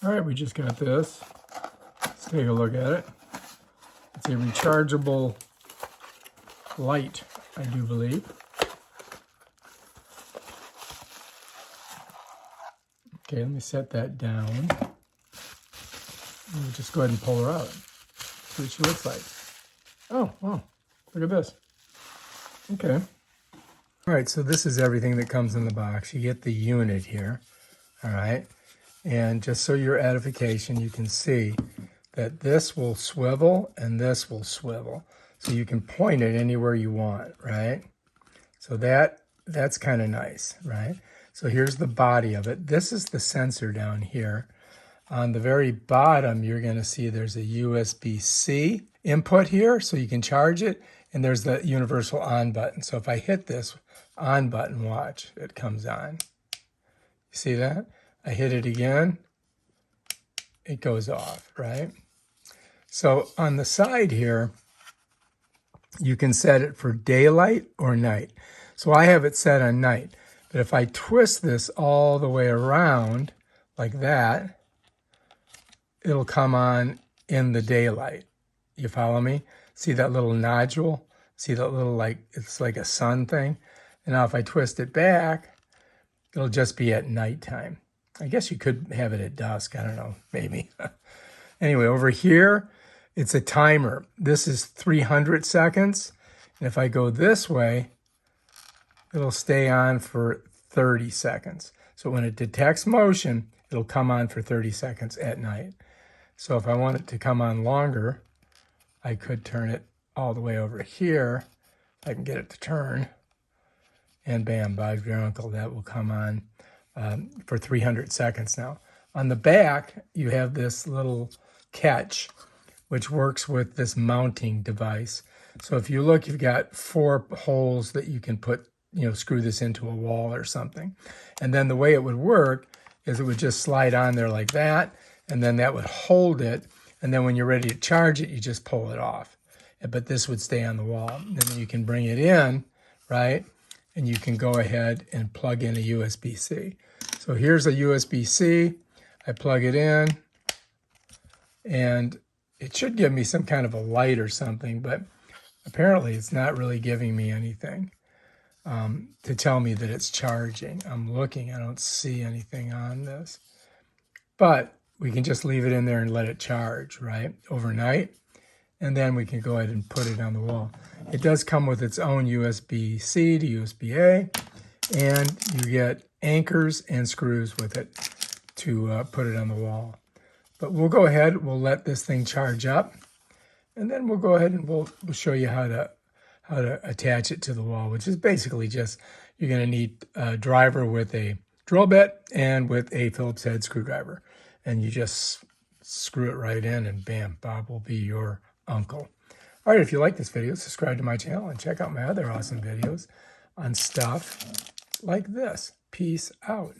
All right, we just got this. Let's take a look at it. It's a rechargeable light, I do believe. Okay, let me set that down. We'll just go ahead and pull her out. See what she looks like. Oh, wow, look at this. Okay. All right, so this is everything that comes in the box. You get the unit here, all right? And just so your edification, you can see that this will swivel and this will swivel. So you can point it anywhere you want, right? So that's kind of nice, right? So here's the body of it. This is the sensor down here. On the very bottom, you're going to see there's a USB-C input here, so you can charge it. And there's the universal on button. So if I hit this on button, watch, it comes on. You see that? I hit it again, it goes off, right? So on the side here, you can set it for daylight or night. So I have it set on night. But if I twist this all the way around like that, it'll come on in the daylight. You follow me? See that little nodule? See that little, like, it's like a sun thing? And now if I twist it back, it'll just be at nighttime. I guess you could have it at dusk. I don't know, maybe. Anyway, over here, it's a timer. This is 300 seconds. And if I go this way, it'll stay on for 30 seconds. So when it detects motion, it'll come on for 30 seconds at night. So if I want it to come on longer, I could turn it all the way over here. I can get it to turn. And bam, Bob's your uncle. That will come on for 300 seconds now. On the back, you have this little catch, which works with this mounting device. So if you look, you've got 4 holes that you can put, screw this into a wall or something. And then the way it would work is it would just slide on there like that, and then that would hold it. And then when you're ready to charge it, you just pull it off. But this would stay on the wall. And then you can bring it in, right? And you can go ahead and plug in a USB-C. So here's a USB-C. I plug it in, and it should give me some kind of a light or something, but apparently it's not really giving me anything to tell me that it's charging. I'm looking, I don't see anything on this. But we can just leave it in there and let it charge, right, overnight. And then we can go ahead and put it on the wall. It does come with its own USB-C to USB-A, and you get anchors and screws with it to put it on the wall. But we'll go ahead, we'll let this thing charge up, and then we'll go ahead and we'll show you how to attach it to the wall, which is basically just, you're going to need a driver with a drill bit and with a Phillips head screwdriver. And you just screw it right in, and bam, Bob will be your uncle. All right, if you like this video, subscribe to my channel and check out my other awesome videos on stuff like this. Peace out.